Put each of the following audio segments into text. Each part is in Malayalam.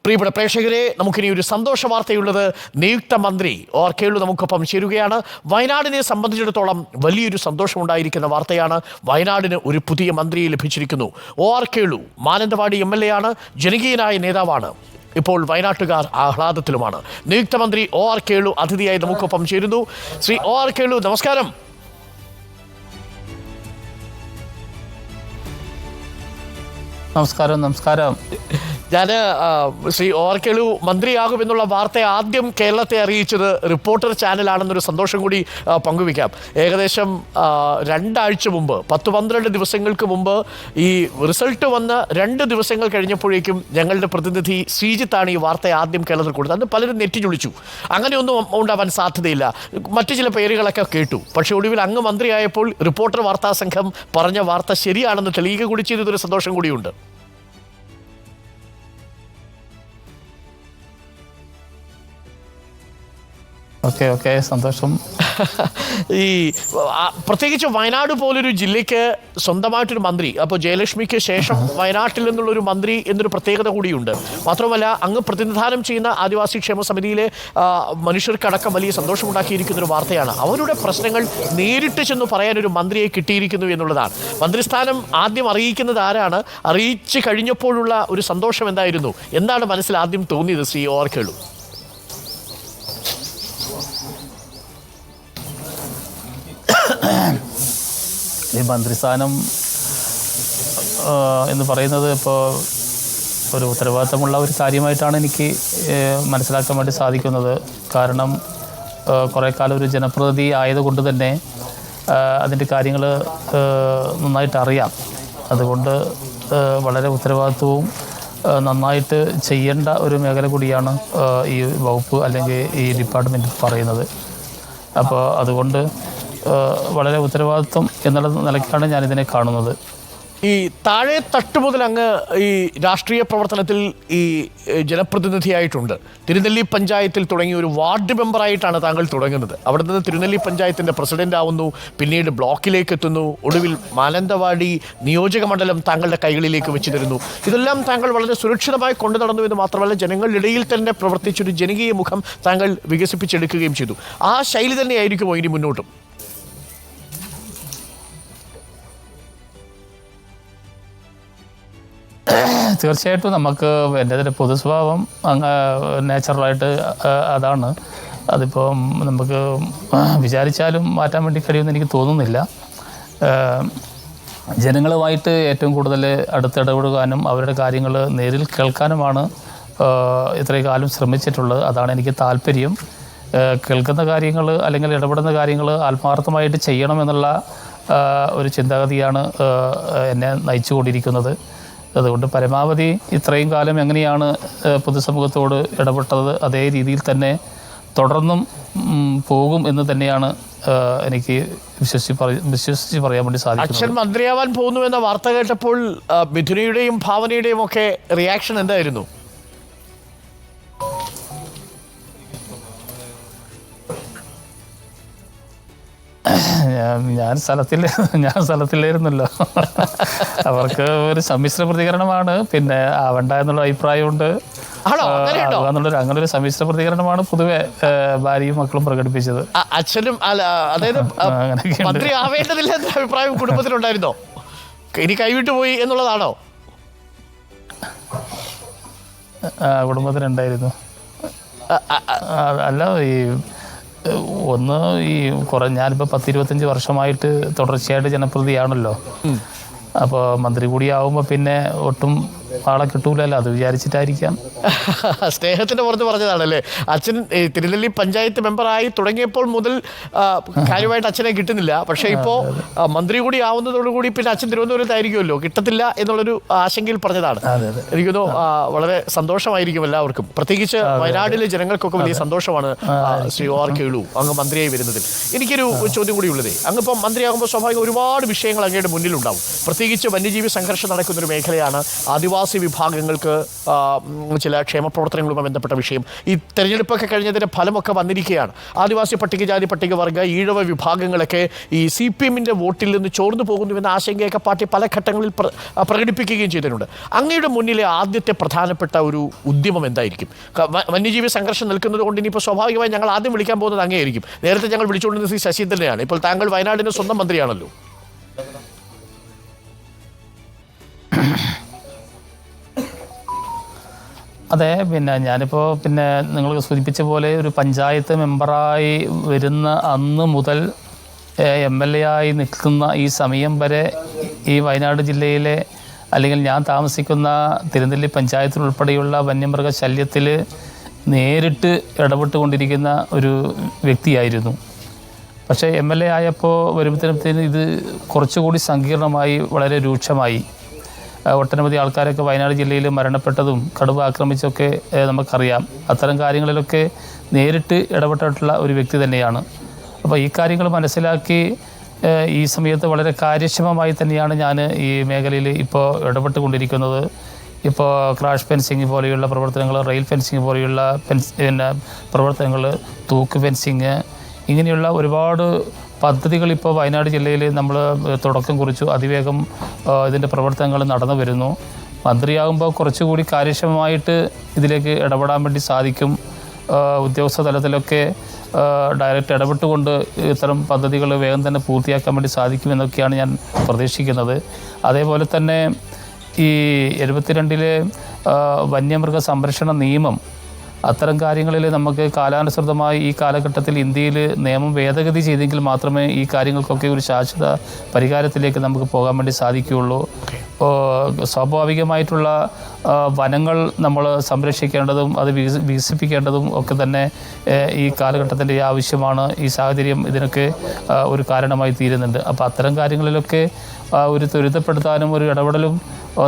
പ്രിയപ്പെട്ട പ്രേക്ഷകരെ, നമുക്കിനി ഒരു സന്തോഷ വാർത്തയുള്ളത്. നിയുക്ത മന്ത്രി OR കേളു നമുക്കൊപ്പം ചേരുകയാണ്. വയനാടിനെ സംബന്ധിച്ചിടത്തോളം വലിയൊരു സന്തോഷമുണ്ടായിരിക്കുന്ന വാർത്തയാണ്. വയനാടിന് ഒരു പുതിയ മന്ത്രിയെ ലഭിച്ചിരിക്കുന്നു. OR കേളു മാനന്തവാടി MLA ആണ്, ജനകീയനായ നേതാവാണ്. ഇപ്പോൾ വയനാട്ടുകാർ ആഹ്ലാദത്തിലുമാണ്. നിയുക്ത മന്ത്രി OR കേളു അതിഥിയായി നമുക്കൊപ്പം ചേരുന്നു. ശ്രീ OR കേളു, നമസ്കാരം. നമസ്കാരം. നമസ്കാരം. ഞാൻ ശ്രീ OR കേളു മന്ത്രിയാകുമെന്നുള്ള വാർത്ത ആദ്യം കേരളത്തെ അറിയിച്ചത് റിപ്പോർട്ടർ ചാനലാണെന്നൊരു സന്തോഷം കൂടി പങ്കുവയ്ക്കാം. ഏകദേശം 2 ആഴ്ച മുമ്പ്, 10-12 ദിവസങ്ങൾക്ക് മുമ്പ് ഈ റിസൾട്ട് വന്ന് 2 ദിവസങ്ങൾ കഴിഞ്ഞപ്പോഴേക്കും ഞങ്ങളുടെ പ്രതിനിധി ശ്രീജിത്താണ് ഈ വാർത്ത ആദ്യം കേരളത്തിൽ കൊടുത്തത്. അന്ന് പലരും നെറ്റിച്ചൊളിച്ചു. അങ്ങനെയൊന്നും ഉണ്ടാവാൻ സാധ്യതയില്ല, മറ്റു ചില പേരുകളൊക്കെ കേട്ടു. പക്ഷേ ഒടുവിൽ അങ്ങ് മന്ത്രിയായപ്പോൾ റിപ്പോർട്ടർ വാർത്താ സംഘം പറഞ്ഞ വാർത്ത ശരിയാണെന്ന് തെളിയിക്കുക കൂടി ചെയ്തതൊരു സന്തോഷം കൂടിയുണ്ട്. ഓക്കെ, സന്തോഷം. ഈ പ്രത്യേകിച്ച് വയനാട് പോലൊരു ജില്ലയ്ക്ക് സ്വന്തമായിട്ടൊരു മന്ത്രി, അപ്പോൾ ജയലക്ഷ്മിക്ക് ശേഷം വയനാട്ടിൽ നിന്നുള്ളൊരു മന്ത്രി എന്നൊരു പ്രത്യേകത കൂടിയുണ്ട്. മാത്രമല്ല, അങ്ങ് പ്രതിനിധാനം ചെയ്യുന്ന ആദിവാസി ക്ഷേമ സമിതിയിലെ മനുഷ്യർക്കടക്കം വലിയ സന്തോഷമുണ്ടാക്കിയിരിക്കുന്നൊരു വാർത്തയാണ്. അവരുടെ പ്രശ്നങ്ങൾ നേരിട്ട് ചെന്ന് പറയാനൊരു മന്ത്രിയെ കിട്ടിയിരിക്കുന്നു എന്നുള്ളതാണ്. മന്ത്രിസ്ഥാനം ആദ്യം അറിയിക്കുന്നത് ആരാണ്? അറിയിച്ച് കഴിഞ്ഞപ്പോഴുള്ള ഒരു സന്തോഷം എന്തായിരുന്നു? എന്താണ് മനസ്സിൽ ആദ്യം തോന്നിയത് ശ്രീ OR കേളു? ഈ മന്ത്രിസ്ഥാനം എന്ന് പറയുന്നത് ഇപ്പോൾ ഒരു ഉത്തരവാദിത്തമുള്ള ഒരു കാര്യമായിട്ടാണ് എനിക്ക് മനസ്സിലാക്കാൻ വേണ്ടി സാധിക്കുന്നത്. കാരണം കുറേ കാലം ഒരു ജനപ്രതിനിധി ആയതുകൊണ്ട് തന്നെ അതിൻ്റെ കാര്യങ്ങൾ നന്നായിട്ട് അറിയാം. അതുകൊണ്ട് വളരെ ഉത്തരവാദിത്വവും നന്നായിട്ട് ചെയ്യേണ്ട ഒരു മേഖല കൂടിയാണ് ഈ വകുപ്പ് അല്ലെങ്കിൽ ഈ ഡിപ്പാർട്ട്മെൻറ്റ് പറയുന്നത്. അപ്പോൾ അതുകൊണ്ട് വളരെ ഉത്തരവാദിത്വം എന്നുള്ള നിലയ്ക്കാണ് ഞാനിതിനെ കാണുന്നത്. ഈ താഴെ തട്ട് മുതൽ അങ്ങ് ഈ രാഷ്ട്രീയ പ്രവർത്തനത്തിൽ ഈ ജനപ്രതിനിധിയായിട്ടുണ്ട്. തിരുനെല്ലി പഞ്ചായത്തിൽ തുടങ്ങിയ ഒരു വാർഡ് മെമ്പറായിട്ടാണ് താങ്കൾ തുടങ്ങുന്നത്. അവിടെ നിന്ന് തിരുനെല്ലി പഞ്ചായത്തിൻ്റെ പ്രസിഡന്റ് ആവുന്നു, പിന്നീട് ബ്ലോക്കിലേക്ക് എത്തുന്നു, ഒടുവിൽ മാനന്തവാടി നിയോജക മണ്ഡലം താങ്കളുടെ കൈകളിലേക്ക് വെച്ച് തരുന്നു. ഇതെല്ലാം താങ്കൾ വളരെ സുരക്ഷിതമായി കൊണ്ടു നടന്നു എന്ന് മാത്രമല്ല, ജനങ്ങളുടെ ഇടയിൽ തന്നെ പ്രവർത്തിച്ചൊരു ജനകീയ മുഖം താങ്കൾ വികസിപ്പിച്ചെടുക്കുകയും ചെയ്തു. ആ ശൈലി തന്നെയായിരിക്കുമോ ഇനി മുന്നോട്ടും? തീർച്ചയായിട്ടും നമുക്ക് എൻ്റെ പൊതു സ്വഭാവം നാച്ചുറലായിട്ട് അതാണ്. അതിപ്പോൾ നമുക്ക് വിചാരിച്ചാലും മാറ്റാൻ വേണ്ടി കഴിയുമെന്ന് എനിക്ക് തോന്നുന്നില്ല. ജനങ്ങളുമായിട്ട് ഏറ്റവും കൂടുതൽ അടുത്തിടപെടുവാനും അവരുടെ കാര്യങ്ങൾ നേരിൽ കേൾക്കാനുമാണ് ഇത്രയും കാലം ശ്രമിച്ചിട്ടുള്ളത്. അതാണ് എനിക്ക് താല്പര്യം. കേൾക്കുന്ന കാര്യങ്ങൾ അല്ലെങ്കിൽ ഇടപെടുന്ന കാര്യങ്ങൾ ആത്മാർത്ഥമായിട്ട് ചെയ്യണമെന്നുള്ള ഒരു ചിന്താഗതിയാണ് എന്നെ നയിച്ചുകൊണ്ടിരിക്കുന്നത്. അതുകൊണ്ട് പരമാവധി ഇത്രയും കാലം എങ്ങനെയാണ് പൊതുസമൂഹത്തോട് ഇടപെട്ടത് അതേ രീതിയിൽ തന്നെ തുടർന്നും പോകും എന്ന് തന്നെയാണ് എനിക്ക് വിശ്വസിച്ച് പറയാൻ വേണ്ടി സാധിക്കുന്നത്. അച്ഛൻ മന്ത്രിയാവാൻ പോകുന്നു എന്ന വാർത്ത കേട്ടപ്പോൾ മിഥുനയുടെയും ഭാവനയുടെയും ഒക്കെ റിയാക്ഷൻ എന്തായിരുന്നു? ഞാൻ സ്ഥലത്തില്ലായിരുന്നല്ലോ. അവർക്ക് ഒരു സമ്മിശ്ര പ്രതികരണമാണ്. പിന്നെ ആവണ്ട എന്നുള്ള അഭിപ്രായമുണ്ട്. അങ്ങനെ ഒരു സമ്മിശ്ര പ്രതികരണമാണ് പൊതുവെ ഭാര്യയും മക്കളും പ്രകടിപ്പിച്ചത്. അച്ഛനും അതായത് മന്ത്രി ആവേണ്ടതില്ല എന്ന അഭിപ്രായം കുടുംബത്തിലുണ്ടായിരുന്നോ? ഇനി കൈവിട്ടു പോയി എന്നുള്ളതാണോ? കുടുംബത്തിനുണ്ടായിരുന്നു. അല്ല, ഞാനിപ്പോൾ 10-25 വർഷമായിട്ട് തുടർച്ചയായിട്ട് ജനപ്രതിയാണല്ലോ. അപ്പോൾ മന്ത്രി കൂടി ആവുമ്പോൾ പിന്നെ ഒട്ടും ആളെ കിട്ടൂലല്ലോ, അത് വിചാരിച്ചിട്ടായിരിക്കാം. സ്നേഹത്തിൻ്റെ പുറത്ത് പറഞ്ഞതാണല്ലേ. അച്ഛൻ തിരുനെല്ലി പഞ്ചായത്ത് മെമ്പറായി തുടങ്ങിയപ്പോൾ മുതൽ കാര്യമായിട്ട് അച്ഛനെ കിട്ടുന്നില്ല. പക്ഷേ ഇപ്പോൾ മന്ത്രി കൂടി ആവുന്നതോടുകൂടി പിന്നെ അച്ഛൻ തിരുവനന്തപുരത്തായിരിക്കുമല്ലോ, കിട്ടത്തില്ല എന്നുള്ളൊരു ആശങ്കയിൽ പറഞ്ഞതാണ്. എനിക്ക് തോന്നുന്നു വളരെ സന്തോഷമായിരിക്കും എല്ലാവർക്കും. പ്രത്യേകിച്ച് വയനാട്ടിലെ ജനങ്ങൾക്കൊക്കെ വലിയ സന്തോഷമാണ് ശ്രീ OR കേളു അങ്ങ് മന്ത്രിയായി വരുന്നതിൽ. എനിക്കൊരു ചോദ്യം കൂടി ഉള്ളതേ, അങ്ങിപ്പം മന്ത്രിയാകുമ്പോൾ സ്വാഭാവികം ഒരുപാട് വിഷയങ്ങൾ അങ്ങയുടെ മുന്നിലുണ്ടാവും. പ്രത്യേകിച്ച് വന്യജീവി സംഘർഷം നടക്കുന്നൊരു മേഖലയാണ്. ആദിവാസി ആദിവാസി വിഭാഗങ്ങൾക്ക് ചില ക്ഷേമ പ്രവർത്തനങ്ങളുമായി ബന്ധപ്പെട്ട വിഷയം. ഈ തെരഞ്ഞെടുപ്പൊക്കെ കഴിഞ്ഞതിൻ്റെ ഫലമൊക്കെ വന്നിരിക്കുകയാണ്. ആദിവാസി പട്ടികജാതി പട്ടികവർഗ ഈഴവ വിഭാഗങ്ങളൊക്കെ ഈ CPM-ന്റെ വോട്ടിൽ നിന്ന് ചോർന്നു പോകുന്നുവെന്ന ആശങ്കയൊക്കെ പാർട്ടി പല ഘട്ടങ്ങളിൽ പ്രകടിപ്പിക്കുകയും ചെയ്തിട്ടുണ്ട്. അങ്ങയുടെ മുന്നിലെ ആദ്യത്തെ പ്രധാനപ്പെട്ട ഒരു ഉദ്യമം എന്തായിരിക്കും? വന്യജീവി സംഘർഷം നിൽക്കുന്നത് കൊണ്ട് ഇനിയിപ്പോൾ സ്വാഭാവികമായി ഞങ്ങൾ ആദ്യം വിളിക്കാൻ പോകുന്നത് അങ്ങേയായിരിക്കും. നേരത്തെ ഞങ്ങൾ വിളിച്ചുകൊണ്ടിരുന്നത് ശ്രീ ശശീന്ദ്രനെയാണ്. ഇപ്പോൾ താങ്കൾ വയനാടിൻ്റെ സ്വന്തം മന്ത്രിയാണല്ലോ. അതെ, ഞാനിപ്പോൾ നിങ്ങൾ സൂചിപ്പിച്ച പോലെ ഒരു പഞ്ചായത്ത് മെമ്പറായി വരുന്ന അന്ന് മുതൽ MLA ആയി നിൽക്കുന്ന ഈ സമയം വരെ ഈ വയനാട് ജില്ലയിലെ അല്ലെങ്കിൽ ഞാൻ താമസിക്കുന്ന തിരുനെല്ലി പഞ്ചായത്തിലുൾപ്പെടെയുള്ള വന്യമൃഗ ശല്യത്തിൽ നേരിട്ട് ഇടപെട്ടുകൊണ്ടിരിക്കുന്ന ഒരു വ്യക്തിയായിരുന്നു. പക്ഷേ MLA ആയപ്പോൾ വരുമ്പോഴത്തേനും ഇത് കുറച്ചുകൂടി സങ്കീർണമായി, വളരെ രൂക്ഷമായി. ഒട്ടനവധി ആൾക്കാരൊക്കെ വയനാട് ജില്ലയിൽ മരണപ്പെട്ടതും കടുവ ആക്രമിച്ചൊക്കെ നമുക്കറിയാം. അത്തരം കാര്യങ്ങളിലൊക്കെ നേരിട്ട് ഇടപെട്ടിട്ടുള്ള ഒരു വ്യക്തി തന്നെയാണ്. അപ്പോൾ ഈ കാര്യങ്ങൾ മനസ്സിലാക്കി ഈ സമയത്ത് വളരെ കാര്യക്ഷമമായി തന്നെയാണ് ഞാൻ ഈ മേഖലയിൽ ഇപ്പോൾ ഇടപെട്ടുകൊണ്ടിരിക്കുന്നത്. ഇപ്പോൾ ക്രാഷ് ഫെൻസിങ് പോലെയുള്ള പ്രവർത്തനങ്ങൾ, റെയിൽ ഫെൻസിങ് പോലെയുള്ള പ്രവർത്തനങ്ങൾ, തൂക്ക് ഫെൻസിങ്, ഇങ്ങനെയുള്ള ഒരുപാട് പദ്ധതികൾ ഇപ്പോൾ വയനാട് ജില്ലയിൽ നമ്മൾ തുടക്കം കുറിച്ചു. അതിവേഗം ഇതിൻ്റെ പ്രവർത്തനങ്ങൾ നടന്നു വരുന്നു. മന്ത്രിയാകുമ്പോൾ കുറച്ചുകൂടി കാര്യക്ഷമമായിട്ട് ഇതിലേക്ക് ഇടപെടാൻ വേണ്ടി സാധിക്കും. ഉദ്യോഗസ്ഥ തലത്തിലൊക്കെ ഡയറക്റ്റ് ഇടപെട്ടുകൊണ്ട് ഇത്തരം പദ്ധതികൾ വേഗം തന്നെ പൂർത്തിയാക്കാൻ വേണ്ടി സാധിക്കുമെന്നൊക്കെയാണ് ഞാൻ പ്രതീക്ഷിക്കുന്നത്. അതേപോലെ തന്നെ ഈ 72-ലെ വന്യമൃഗ സംരക്ഷണ നിയമം, അത്തരം കാര്യങ്ങളിൽ നമുക്ക് കാലാനുസൃതമായി ഈ കാലഘട്ടത്തിൽ ഇന്ത്യയിൽ നിയമം ഭേദഗതി ചെയ്തെങ്കിൽ മാത്രമേ ഈ കാര്യങ്ങൾക്കൊക്കെ ഒരു ശാശ്വത പരിഹാരത്തിലേക്ക് നമുക്ക് പോകാൻ വേണ്ടി സാധിക്കുകയുള്ളൂ. സ്വാഭാവികമായിട്ടുള്ള വനങ്ങൾ നമ്മൾ സംരക്ഷിക്കേണ്ടതും അത് വികസിപ്പിക്കേണ്ടതും ഒക്കെ തന്നെ ഈ കാലഘട്ടത്തിൻ്റെ ആവശ്യമാണ്. ഈ സാഹചര്യം ഇതിനൊക്കെ ഒരു കാരണമായി തീരുന്നുണ്ട്. അപ്പോൾ അത്തരം കാര്യങ്ങളിലൊക്കെ ഒരു ത്വരിതപ്പെടുത്താനും ഒരു ഇടപെടലും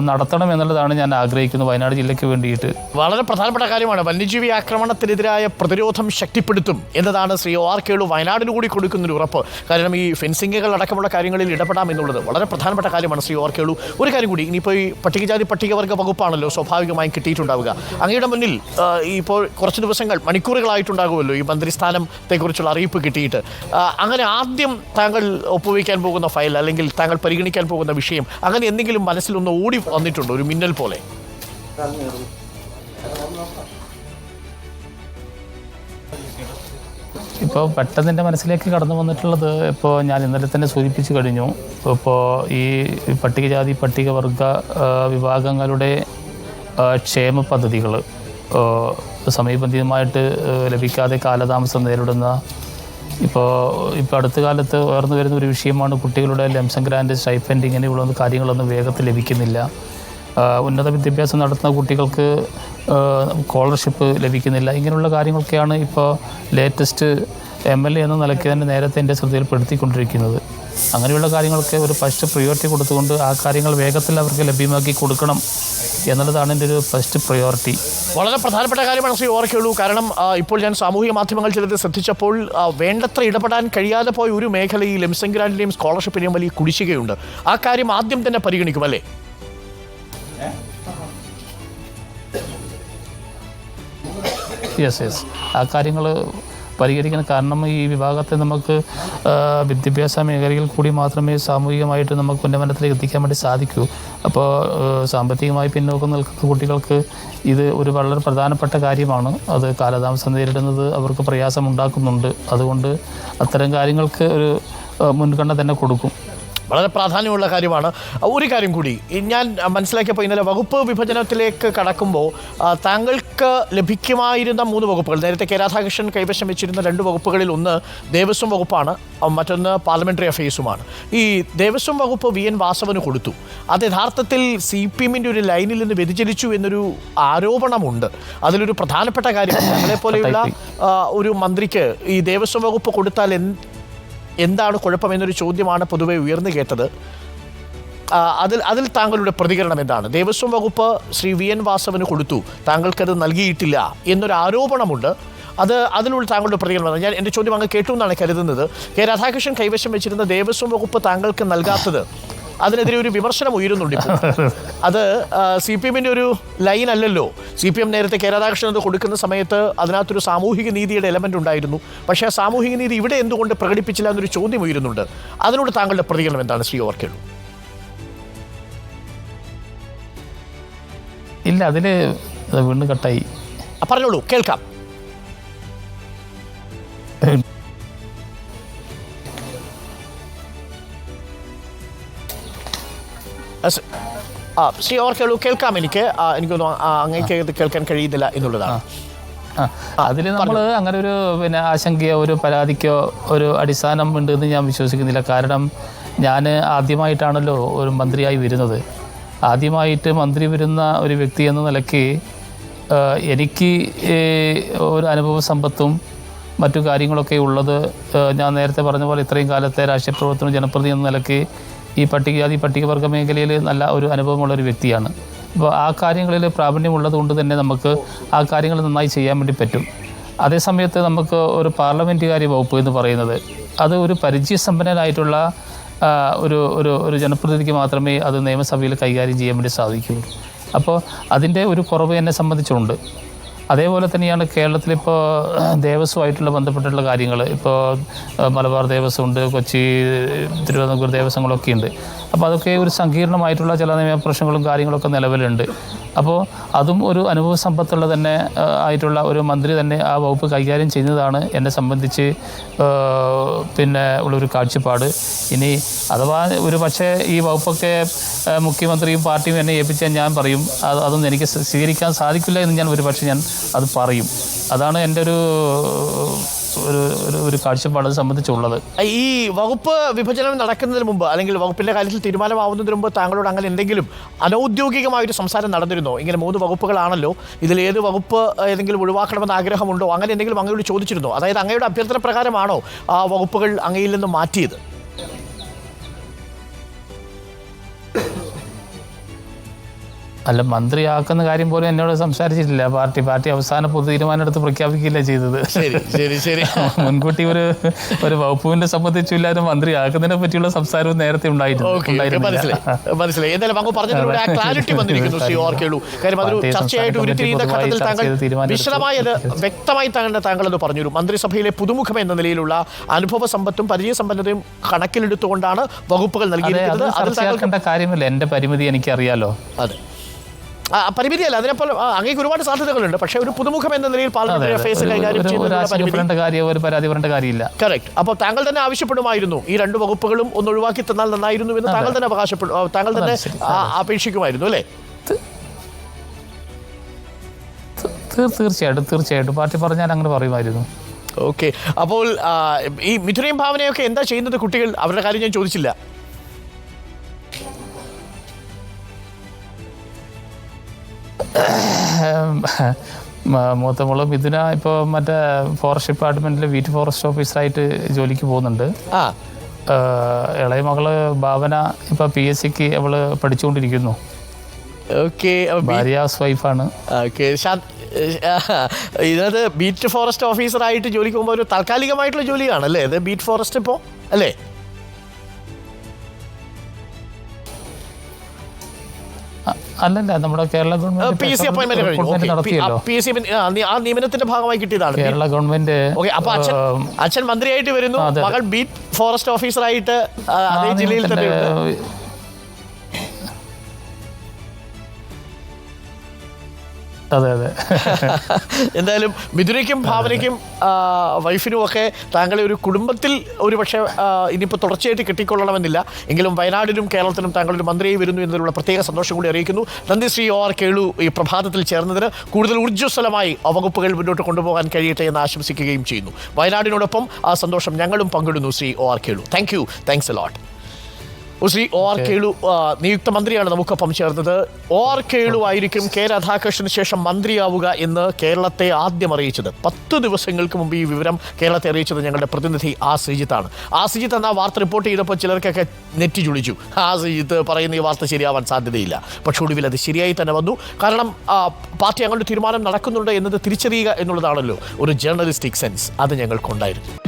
നടത്തണം എന്നുള്ളതാണ് ഞാൻ ആഗ്രഹിക്കുന്നത് വയനാട് ജില്ലയ്ക്ക് വേണ്ടിയിട്ട്. വളരെ പ്രധാനപ്പെട്ട കാര്യമാണ്. വന്യജീവി ആക്രമണത്തിനെതിരായ പ്രതിരോധം ശക്തിപ്പെടുത്തും എന്നതാണ് ശ്രീ OR കേളു വയനാടിന് കൂടി കൊടുക്കുന്നൊരു ഉറപ്പ്. കാരണം ഈ ഫെൻസിങ്ങുകൾ അടക്കമുള്ള കാര്യങ്ങളിൽ ഇടപെടാം എന്നുള്ളത് വളരെ പ്രധാനപ്പെട്ട കാര്യമാണ്. ശ്രീ OR കേളു, ഒരു കാര്യം കൂടി, ഇനിയിപ്പോൾ ഈ പട്ടികജാതി പട്ടികവർഗ വകുപ്പാണല്ലോ സ്വാഭാവികമായും കിട്ടിയിട്ടുണ്ടാവുക. അങ്ങയുടെ മുന്നിൽ ഇപ്പോൾ കുറച്ച് ദിവസങ്ങൾ, മണിക്കൂറുകളായിട്ടുണ്ടാകുമല്ലോ ഈ മന്ത്രിസ്ഥാനത്തെക്കുറിച്ചുള്ള അറിയിപ്പ് കിട്ടിയിട്ട്. അങ്ങനെ ആദ്യം താങ്കൾ ഒപ്പുവയ്ക്കാൻ പോകുന്ന ഫയൽ അല്ലെങ്കിൽ താങ്കൾ പരിഗണിക്കാൻ പോകുന്ന വിഷയം, അങ്ങനെ എന്തെങ്കിലും മനസ്സിലൊന്ന് ഓടി വന്നിട്ടുണ്ടോ, ഒരു മിന്നൽ പോലെ? ഇപ്പോൾ പെട്ടെന്ന് എൻ്റെ മനസ്സിലേക്ക് കടന്നു വന്നിട്ടുള്ളത്, ഇപ്പോൾ ഞാൻ ഇന്നലെ തന്നെ സൂചിപ്പിച്ചു കഴിഞ്ഞു. ഇപ്പോൾ ഈ പട്ടികജാതി പട്ടികവർഗ വിഭാഗങ്ങളുടെ ക്ഷേമ പദ്ധതികൾ സമയബന്ധിതമായിട്ട് ലഭിക്കാതെ കാലതാമസം നേരിടുന്ന, ഇപ്പോൾ അടുത്ത കാലത്ത് ഉയർന്നു വരുന്ന ഒരു വിഷയമാണ് കുട്ടികളുടെ ലംസം ഗ്രാൻഡ്, സ്റ്റൈഫൻഡ്, ഇങ്ങനെയുള്ള കാര്യങ്ങളൊന്നും വേഗത്തിൽ ലഭിക്കുന്നില്ല. ഉന്നത വിദ്യാഭ്യാസം നടത്തുന്ന കുട്ടികൾക്ക് സ്കോളർഷിപ്പ് ലഭിക്കുന്നില്ല. ഇങ്ങനെയുള്ള കാര്യങ്ങളൊക്കെയാണ് ഇപ്പോൾ ലേറ്റസ്റ്റ് MLA എന്ന നിലയ്ക്ക് തന്നെ നേരത്തെ എൻ്റെ ശ്രദ്ധയിൽപ്പെടുത്തിക്കൊണ്ടിരിക്കുന്നത്. അങ്ങനെയുള്ള കാര്യങ്ങളൊക്കെ ഒരു ഫസ്റ്റ് പ്രയോറിറ്റി കൊടുത്തുകൊണ്ട് ആ കാര്യങ്ങൾ വേഗത്തിൽ അവർക്ക് ലഭ്യമാക്കി കൊടുക്കണം എന്നുള്ളതാണ് എൻ്റെ ഒരു ഫസ്റ്റ് പ്രയോറിറ്റി. വളരെ പ്രധാനപ്പെട്ട കാര്യമാണ് ശ്രീ OR കേളു. കാരണം ഇപ്പോൾ ഞാൻ സാമൂഹിക മാധ്യമങ്ങൾ ചിലത് ശ്രദ്ധിച്ചപ്പോൾ വേണ്ടത്ര ഇടപെടാൻ കഴിയാതെ പോയ ഒരു മേഖലയിൽ ലംസം ഗ്രാൻഡിൻ്റെയും സ്കോളർഷിപ്പിൻ്റെയും വലിയ കുടിശ്ശികയുണ്ട്. ആ കാര്യം ആദ്യം തന്നെ പരിഗണിക്കും അല്ലേ? യെസ്, ആ കാര്യങ്ങൾ പരിഹരിക്കണം. കാരണം ഈ വിഭാഗത്തെ നമുക്ക് വിദ്യാഭ്യാസ മേഖലയിൽ കൂടി മാത്രമേ സാമൂഹികമായിട്ട് നമുക്ക് ഉന്നമനത്തിലേക്ക് എത്തിക്കാൻ വേണ്ടി സാധിക്കൂ. അപ്പോൾ സാമ്പത്തികമായി പിന്നോക്കം നിൽക്കുന്ന കുട്ടികൾക്ക് ഇത് ഒരു വളരെ പ്രധാനപ്പെട്ട കാര്യമാണ്. അത് കാലതാമസം നേരിടുന്നത് അവർക്ക് പ്രയാസമുണ്ടാക്കുന്നുണ്ട്. അതുകൊണ്ട് അത്തരം കാര്യങ്ങൾക്ക് ഒരു മുൻഗണന തന്നെ കൊടുക്കും. വളരെ പ്രാധാന്യമുള്ള കാര്യമാണ്. ഒരു കാര്യം കൂടി ഞാൻ മനസ്സിലാക്കിയപ്പോൾ, ഇന്നലെ വകുപ്പ് വിഭജനത്തിലേക്ക് കടക്കുമ്പോൾ താങ്കൾക്ക് ലഭിക്കുമായിരുന്ന 3 വകുപ്പുകൾ, നേരത്തെ കെ രാധാകൃഷ്ണൻ കൈവശം വെച്ചിരുന്ന 2 വകുപ്പുകളിൽ ഒന്ന് ദേവസ്വം വകുപ്പാണ്, മറ്റൊന്ന് പാർലമെൻ്ററി അഫയേഴ്സുമാണ്. ഈ ദേവസ്വം വകുപ്പ് VN വാസവന് കൊടുത്തു. അത് യഥാർത്ഥത്തിൽ CPM-ന്റെ ഒരു ലൈനിൽ നിന്ന് വ്യതിചലിച്ചു എന്നൊരു ആരോപണമുണ്ട്. അതിലൊരു പ്രധാനപ്പെട്ട കാര്യം, ഞങ്ങളെപ്പോലെയുള്ള ഒരു മന്ത്രിക്ക് ഈ ദേവസ്വം വകുപ്പ് കൊടുത്താൽ എന്താണ് കുഴപ്പമെന്നൊരു ചോദ്യമാണ് പൊതുവെ ഉയർന്നു കേട്ടത്. അതിൽ താങ്കളുടെ പ്രതികരണം എന്താണ്? ദേവസ്വം വകുപ്പ് ശ്രീ VN വാസവന് കൊടുത്തു, താങ്കൾക്കത് നൽകിയിട്ടില്ല എന്നൊരു ആരോപണമുണ്ട്. അതിനുള്ള താങ്കളുടെ പ്രതികരണം. ഞാൻ എൻ്റെ ചോദ്യം അങ്ങ് കേട്ടു എന്നാണ് കരുതുന്നത്. കെ രാധാകൃഷ്ണൻ കൈവശം വെച്ചിരുന്ന ദേവസ്വം വകുപ്പ് താങ്കൾക്ക് നൽകാത്തത് അതിനെതിരെ ഒരു വിമർശനം ഉയരുന്നുണ്ട് ഇപ്പോൾ. അത് CPM ഒരു ലൈൻ അല്ലല്ലോ. CPM നേരത്തെ കെ രാധാകൃഷ്ണൻ അത് കൊടുക്കുന്ന സമയത്ത് അതിനകത്തൊരു സാമൂഹിക നീതിയുടെ എലമെന്റ് ഉണ്ടായിരുന്നു. പക്ഷേ ആ സാമൂഹിക നീതി ഇവിടെ എന്തുകൊണ്ട് പ്രകടിപ്പിച്ചില്ല എന്നൊരു ചോദ്യം ഉയരുന്നുണ്ട്. അതിനോട് താങ്കളുടെ പ്രതികരണം എന്താണ് ശ്രീ OR കേളു? ഇല്ല, അതിൽ വീണ്ടും കട്ടായി. പറഞ്ഞോളൂ, കേൾക്കാം. ശ്രീ OR കേളു, കേൾക്കാം. എനിക്കൊന്നും അങ്ങേക്ക് ഇത് കേൾക്കാൻ കഴിയുന്നില്ല എന്നുള്ളതാണ്. അതിൽ നമ്മൾ അങ്ങനെ ഒരു ആശങ്കയോ ഒരു പരാതിക്കോ ഒരു അടിസ്ഥാനം ഉണ്ടെന്ന് ഞാൻ വിശ്വസിക്കുന്നില്ല. കാരണം ഞാൻ ആദ്യമായിട്ടാണല്ലോ ഒരു മന്ത്രിയായി വരുന്നത്. ആദ്യമായിട്ട് മന്ത്രി വരുന്ന ഒരു വ്യക്തി എന്ന നിലയ്ക്ക് എനിക്ക് ഒരു അനുഭവ സമ്പത്തും മറ്റു കാര്യങ്ങളൊക്കെ ഉള്ളത്, ഞാൻ നേരത്തെ പറഞ്ഞ പോലെ ഇത്രയും കാലത്തെ രാഷ്ട്രീയ പ്രവർത്തനം ജനപ്രതി എന്ന നിലയ്ക്ക് ഈ പട്ടികജാതി പട്ടികവർഗ മേഖലയിൽ നല്ല ഒരു അനുഭവമുള്ളൊരു വ്യക്തിയാണ്. അപ്പോൾ ആ കാര്യങ്ങളിൽ പ്രാവീണ്യമുള്ളത് കൊണ്ട് തന്നെ നമുക്ക് ആ കാര്യങ്ങൾ നന്നായി ചെയ്യാൻ വേണ്ടി പറ്റും. അതേസമയത്ത് നമുക്ക് ഒരു പാർലമെൻറ്റുകാര്യ വകുപ്പ് എന്ന് പറയുന്നത് അത് ഒരു പരിചയസമ്പന്നനായിട്ടുള്ള ഒരു ഒരു ഒരു ജനപ്രതിനിധിക്ക് മാത്രമേ അത് നിയമസഭയിൽ കൈകാര്യം ചെയ്യാൻ വേണ്ടി സാധിക്കുകയുള്ളൂ. അപ്പോൾ അതിൻ്റെ ഒരു കുറവ് എന്നെ സംബന്ധിച്ചുണ്ട്. അതേപോലെ തന്നെയാണ് കേരളത്തിലിപ്പോൾ ദേവസ്വമായിട്ടുള്ള ബന്ധപ്പെട്ടിട്ടുള്ള കാര്യങ്ങൾ. ഇപ്പോൾ മലബാർ ദേവസ്വം ഉണ്ട്, കൊച്ചി തിരുവിതാംകൂർ ദേവസ്വങ്ങളൊക്കെ ഉണ്ട്. അപ്പോൾ അതൊക്കെ ഒരു സങ്കീർണമായിട്ടുള്ള ചില നിയമപ്രശ്നങ്ങളും കാര്യങ്ങളൊക്കെ നിലവിലുണ്ട്. അപ്പോൾ അതും ഒരു അനുഭവ സമ്പത്തുള്ള തന്നെ ആയിട്ടുള്ള ഒരു മന്ത്രി തന്നെ ആ വകുപ്പ് കൈകാര്യം ചെയ്യുന്നതാണ് എന്നെ സംബന്ധിച്ച് ഉള്ളൊരു കാഴ്ചപ്പാട്. ഇനി അഥവാ ഒരു പക്ഷേ ഈ വകുപ്പൊക്കെ മുഖ്യമന്ത്രിയും പാർട്ടിയും എന്നെ ഏൽപ്പിച്ചാൽ ഞാൻ പറയും അതൊന്നും എനിക്ക് സ്വീകരിക്കാൻ സാധിക്കില്ല എന്ന് ഞാൻ ഞാൻ അത് പറയും. അതാണ് എൻ്റെ ഒരു കാഴ്ചപ്പാട് സംബന്ധിച്ചുള്ളത്. ഈ വകുപ്പ് വിഭജനം നടക്കുന്നതിന് മുമ്പ് അല്ലെങ്കിൽ വകുപ്പിൻ്റെ കാര്യത്തിൽ തീരുമാനമാവുന്നതിന് മുമ്പ് താങ്കളോട് അങ്ങനെ എന്തെങ്കിലും അനൗദ്യോഗികമായൊരു സംസാരം നടന്നിരുന്നോ? ഇങ്ങനെ 3 വകുപ്പുകളാണല്ലോ, ഇതിൽ ഏത് വകുപ്പ് ഏതെങ്കിലും ഒഴിവാക്കണമെന്ന് ആഗ്രഹമുണ്ടോ? അങ്ങനെ എന്തെങ്കിലും അങ്ങയോട് ചോദിച്ചിരുന്നോ? അതായത് അങ്ങയുടെ അഭ്യർത്ഥന പ്രകാരമാണോ ആ വകുപ്പുകൾ അങ്ങയിൽ നിന്ന് മാറ്റിയത്? അല്ല, മന്ത്രിയാക്കുന്ന കാര്യം പോലും എന്നോട് സംസാരിച്ചിട്ടില്ല. പാർട്ടി അവസാന പൊതു തീരുമാനം എടുത്ത് പ്രഖ്യാപിക്കില്ല ചെയ്തത്. ശരി മുൻകൂട്ടി ഒരു വകുപ്പിനെ സംബന്ധിച്ചില്ലാതെ മന്ത്രിയാക്കുന്നതിനെ പറ്റിയുള്ള സംസാരവും നേരത്തെ ഉണ്ടായിരുന്നു. വ്യക്തമായി താങ്കളത് പറഞ്ഞു. മന്ത്രിസഭയിലെ പുതുമുഖം എന്ന നിലയിലുള്ള അനുഭവ സമ്പത്തും പരിചയസമ്പന്നതയും കണക്കിലെടുത്തുകൊണ്ടാണ് വകുപ്പുകൾ നൽകിയിരിക്കുന്നത്. കാര്യമില്ല, എന്റെ പരിമിതി എനിക്കറിയാലോ. അതെ, പരിമിതിയല്ല, അതിനെപ്പോലെ അങ്ങേക്ക് ഒരുപാട് സാധ്യതകളുണ്ട്. പക്ഷേ ഒരു പുതുമുഖം എന്ന നിലയിൽ പാർലമെന്ററി അഫയേഴ്സ് കൈകാര്യം പരാതി കാര്യമില്ല. കറക്റ്റ്. അപ്പോൾ താങ്കൾ തന്നെ ആവശ്യപ്പെടുമായിരുന്നു ഈ 2 വകുപ്പുകളും ഒന്ന് ഒഴിവാക്കി തന്നാൽ നന്നായിരുന്നു എന്ന് താങ്കൾ തന്നെ അപേക്ഷിക്കുമായിരുന്നു അല്ലേ? തീർച്ചയായിട്ടും പാർട്ടി പറഞ്ഞാൽ അങ്ങനെ പറയുമായിരുന്നു. ഓക്കെ. അപ്പോൾ ഈ മിഥുനയും ഭാവനയൊക്കെ എന്താ ചെയ്യുന്നത് കുട്ടികൾ? അവരുടെ കാര്യം ഞാൻ ചോദിച്ചില്ല. മൂത്ത മോള് മിഥുന ഇപ്പോൾ മറ്റേ ഫോറസ്റ്റ് ഡിപ്പാർട്ട്മെൻറ്റിൽ വീറ്റ് ഫോറസ്റ്റ് ഓഫീസറായിട്ട് ജോലിക്ക് പോകുന്നുണ്ട്. ഇളയ മകള് ഭാവന ഇപ്പോൾ PSCക്ക് അവള് പഠിച്ചുകൊണ്ടിരിക്കുന്നു. ഭാര്യ ഹൗസ് വൈഫാണ്. ഇതിനകത്ത് ബീറ്റ് ഫോറസ്റ്റ് ഓഫീസറായിട്ട് ജോലിക്ക് പോകുമ്പോൾ ഒരു താൽക്കാലികമായിട്ടുള്ള ജോലിയാണല്ലേ ഇത് ബീറ്റ് ഫോറസ്റ്റ് ഇപ്പോൾ അല്ലേ? അല്ലല്ല, നമ്മുടെ കേരള ഗവൺമെന്റ് നിയമനത്തിന്റെ ഭാഗമായി കിട്ടിയതാണ്. കേരള ഗവൺമെന്റ്. അപ്പൊ അച്ഛൻ മന്ത്രിയായിട്ട് വരുന്നു, മകൾ ബീറ്റ് ഫോറസ്റ്റ് ഓഫീസറായിട്ട് അതേ ജില്ലയിൽ തന്നെ. അതെ. എന്തായാലും മിഥുനയ്ക്കും ഭാവനയ്ക്കും വൈഫിനും ഒക്കെ താങ്കളെ ഒരു കുടുംബത്തിൽ ഒരുപക്ഷെ ഇനിയിപ്പോൾ തുടർച്ചയായിട്ട് കിട്ടിക്കൊള്ളണമെന്നില്ല. എങ്കിലും വയനാടിനും കേരളത്തിനും താങ്കളൊരു മന്ത്രിയായി വരുന്നു എന്നതിലുള്ള പ്രത്യേക സന്തോഷം കൂടി അറിയിക്കുന്നു. നന്ദി ശ്രീ OR കേളു ഈ പ്രഭാതത്തിൽ ചേർന്നതിന്. കൂടുതൽ ഊർജ്ജസ്വലമായി വകുപ്പുകൾ മുന്നോട്ട് കൊണ്ടുപോകാൻ കഴിയട്ടെ എന്ന് ആശംസിക്കുകയും ചെയ്യുന്നു. വയനാടിനോടൊപ്പം ആ സന്തോഷം ഞങ്ങളും പങ്കിടുന്നു Shri OR Kelu. Thanks a lot. Shri OR Kelu നിയുക്ത മന്ത്രിയാണ് നമുക്കൊപ്പം ചേർന്നത്. OR കേളു ആയിരിക്കും കെ രാധാകൃഷ്ണന് ശേഷം മന്ത്രിയാവുക എന്ന് കേരളത്തെ ആദ്യം അറിയിച്ചത്. 10 ദിവസങ്ങൾക്ക് മുമ്പ് ഈ വിവരം കേരളത്തെ അറിയിച്ചത് ഞങ്ങളുടെ പ്രതിനിധി ശ്രീജിത്താണ്. ശ്രീജിത്ത് എന്ന വാർത്ത റിപ്പോർട്ട് ചെയ്തപ്പോൾ ചിലർക്കൊക്കെ നെറ്റി ചുളിച്ചു. ശ്രീജിത്ത് പറയുന്ന ഈ വാർത്ത ശരിയാവാൻ സാധ്യതയില്ല. പക്ഷെ ഒടുവിൽ അത് ശരിയായി തന്നെ വന്നു. കാരണം പാർട്ടി അങ്ങനെ തീരുമാനം നടക്കുന്നുണ്ട് എന്നത് തിരിച്ചറിയുക എന്നുള്ളതാണല്ലോ ഒരു ജേർണലിസ്റ്റിക് സെൻസ്. അത് ഞങ്ങൾക്കുണ്ടായിരുന്നു.